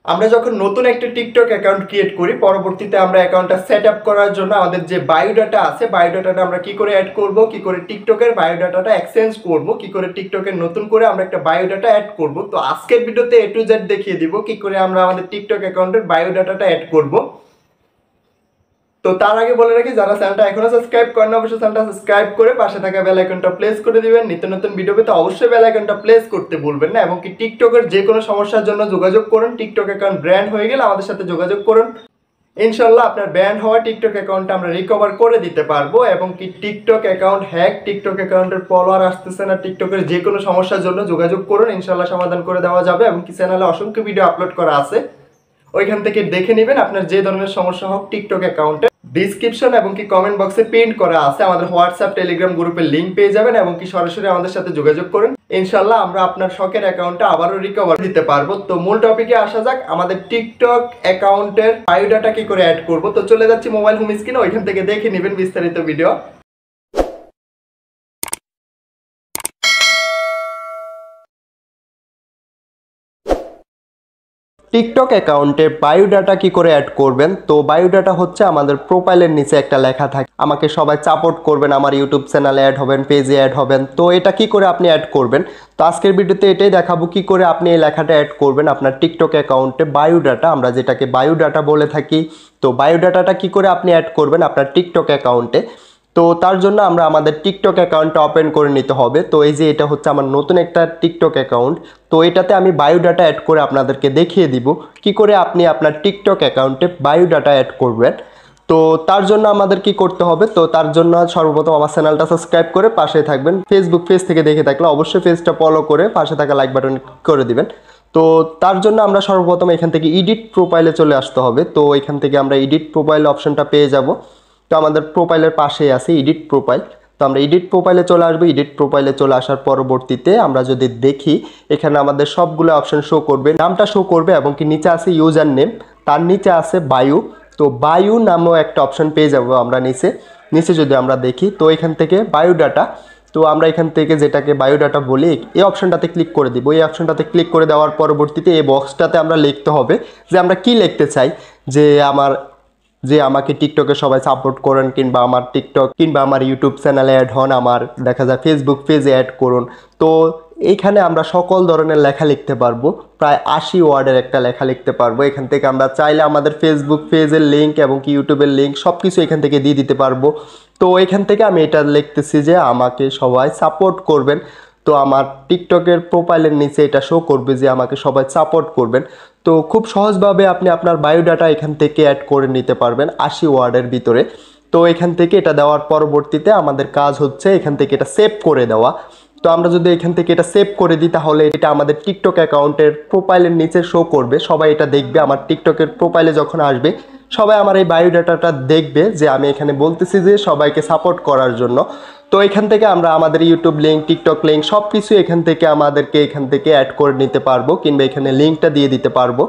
আমরা যখন নতুন একটা টিকটক অ্যাকাউন্ট ক্রিয়েট করি, পরবর্তীতে আমরা অ্যাকাউন্টটা সেট আপ করার জন্য আমাদের যে বায়োডাটা আছে, বায়োডাটাটা আমরা কি করে অ্যাড করব, কি করে টিকটকের বায়োডাটাটা এক্সচেঞ্জ করব, কি করে টিকটকের নতুন করে আমরা একটা বায়োডাটা অ্যাড করব। তো আজকের ভিডিওতে A to Z দেখিয়ে দিব কি করে আমরা আমাদের টিকটক অ্যাকাউন্টের বায়োডাটাটা অ্যাড করব। তো তার আগে বলে রাখি, যারা চ্যানেলটা এখনো সাবস্ক্রাইব করেন অবশ্যই চ্যানেলটা সাবস্ক্রাইব করে পাশে থাকা বেল আইকনটা প্রেস করে দিবেন। নিত্য নতুন ভিডিও পেতে অবশ্যই বেল আইকনটা প্রেস করতে ভুলবেন না, এবং কি টিকটকের যে কোনো সমস্যার জন্য যোগাযোগ করুন। টিকটক অ্যাকাউন্ট ব্র্যান্ড হয়ে গেলে আমাদের সাথে যোগাযোগ করুন, ইনশাল্লাহ আপনার ব্যান্ড হওয়া টিকটক অ্যাকাউন্টটা আমরা রিকভার করে দিতে পারবো। এবং কি টিকটক অ্যাকাউন্ট হ্যাক, টিকটক অ্যাকাউন্টের ফলোয়ার আসতেছে না, টিকটকের যে কোনো সমস্যার জন্য যোগাযোগ করুন, ইনশাল্লাহ সমাধান করে দেওয়া যাবে। এবং কি চ্যানেলে অসংখ্য ভিডিও আপলোড করা আছে, ওইখান থেকে দেখে নেবেন। আপনার যে ধরনের সমস্যা হোক টিকটক অ্যাকাউন্টে ডিসক্রিপশন এবং কি কমেন্ট বক্সে পিন করা আছে, আমাদের হোয়াটসঅ্যাপ টেলিগ্রাম গ্রুপের লিঙ্ক পেয়ে যাবেন, এবং কি সরাসরি আমাদের সাথে যোগাযোগ করুন। ইনশাল্লাহ আমরা আপনার শখের অ্যাকাউন্টটা আবারও রিকভার দিতে পারবো। তো মূল টপিকে আসা যাক, আমাদের টিকটক অ্যাকাউন্টের বায়োডাটা কি করে অ্যাড করব। তো চলে যাচ্ছি মোবাইল হোম স্ক্রিনে, ওইখান থেকে দেখে নেবেন বিস্তারিত ভিডিও। টিকটক অ্যাকাউন্টে বায়োডাটা কি করে অ্যাড করবেন। তো বায়োডাটা হচ্ছে আমাদের প্রোফাইলের নিচে একটা লেখা থাকে, আমাকে সবাই সাপোর্ট করবেন, আমার ইউটিউব চ্যানেলে অ্যাড হবেন, পেজে অ্যাড হবেন। তো এটা কি করে আপনি অ্যাড করবেন, তো আজকের ভিডিওতে এটাই দেখাবো কি করে আপনি এই লেখাটা অ্যাড করবেন আপনার টিকটক অ্যাকাউন্টে। বায়োডাটা, আমরা যেটাকে বায়োডাটা বলে থাকি, তো বায়োডাটাটা কি করে আপনি অ্যাড করবেন আপনার টিকটক অ্যাকাউন্টে। তো তার জন্য আমরা আমাদের টিকটক অ্যাকাউন্টটা ওপেন করে নিতে হবে। তো এই যে এটা হচ্ছে আমার নতুন একটা টিকটক অ্যাকাউন্ট, তো এটাতে আমি বায়োডাটা অ্যাড করে আপনাদেরকে দেখিয়ে দিব কি করে আপনি আপনার টিকটক অ্যাকাউন্টে বায়োডাটা অ্যাড করবেন। তো তার জন্য আমাদের কি করতে হবে, তো তার জন্য সর্বপ্রথম আমার চ্যানেলটা সাবস্ক্রাইব করে পাশে থাকবেন। ফেসবুক পেজ থেকে দেখে থাকলে অবশ্যই পেজটা ফলো করে পাশে থাকা লাইক বাটন করে দিবেন। তো তার জন্য আমরা সর্বপ্রথম এখান থেকে এডিট প্রোফাইলে চলে আসতে হবে। তো এখান থেকে আমরা এডিট প্রোফাইল অপশনটা পেয়ে যাব। তো আমাদের প্রোফাইলের পাশেই আছে এডিট প্রোফাইল, তো আমরা এডিট প্রোফাইলে চলে আসবো। এডিট প্রোফাইলে চলে আসার পরবর্তীতে আমরা যদি দেখি, এখানে আমাদের সবগুলো অপশন শো করবে, নামটা শো করবে, এবং কি নিচে আছে ইউজার নেম, তার নিচে আছে বায়ু। তো বায়ু নামেও একটা অপশন পেয়ে যাবো আমরা নিচে। নিচে যদি আমরা দেখি, তো এখান থেকে বায়োডাটা, তো আমরা এখান থেকে যেটাকে বায়োডাটা বলি এই অপশনটাতে ক্লিক করে দিব। এই অপশনটাতে ক্লিক করে দেওয়ার পরবর্তীতে এই বক্সটাতে আমরা লিখতে হবে যে আমরা কি লিখতে চাই, যে আমাকে টিকটকে সবাই সাপোর্ট করেন, কিংবা আমার টিকটক কিংবা আমার ইউটিউব চ্যানেলে অ্যাড হন, আমার দেখা যায় ফেসবুক পেজে অ্যাড করুন। তো এইখানে আমরা সকল ধরনের লেখা লিখতে পারবো, প্রায় 80 ওয়ার্ডের একটা লেখা লিখতে পারবো। এখান থেকে আমরা চাইলে আমাদের ফেসবুক পেজের লিঙ্ক এবং কি ইউটিউবের লিঙ্ক সব কিছু এখান থেকে দিয়ে দিতে পারবো। তো এখান থেকে আমি এটা লিখতেছি যে আমাকে সবাই সাপোর্ট করবেন। তো আমার টিকটকের প্রোফাইলের নিচে এটা শো করবে যে আমাকে সবাই সাপোর্ট করবেন। তো খুব সহজভাবে আপনি আপনার বায়োডাটা এখান থেকে অ্যাড করে নিতে পারবেন 80 ওয়ার্ডের ভিতরে। তো এখান থেকে এটা দেওয়ার পরবর্তীতে আমাদের কাজ হচ্ছে এখান থেকে এটা সেভ করে দেওয়া। তো আমরা যদি এখান থেকে এটা সেভ করে দিই, তাহলে এটা আমাদের টিকটক অ্যাকাউন্টের প্রোফাইলের নিচে শো করবে, সবাই এটা দেখবে। আমার টিকটকের প্রোফাইলে যখন আসবে সবাই আমার এই বায়োডাটাটা দেখবে যে আমি এখানে বলতেছি যে সবাইকে সাপোর্ট করার জন্য। তো এখান থেকে আমরা আমাদের ইউটিউব লিঙ্ক, টিকটক লিঙ্ক সব কিছু এখান থেকে আমাদেরকে এখান থেকে অ্যাড করে নিতে পারবো, কিংবা এখানে লিঙ্কটা দিয়ে দিতে পারবো।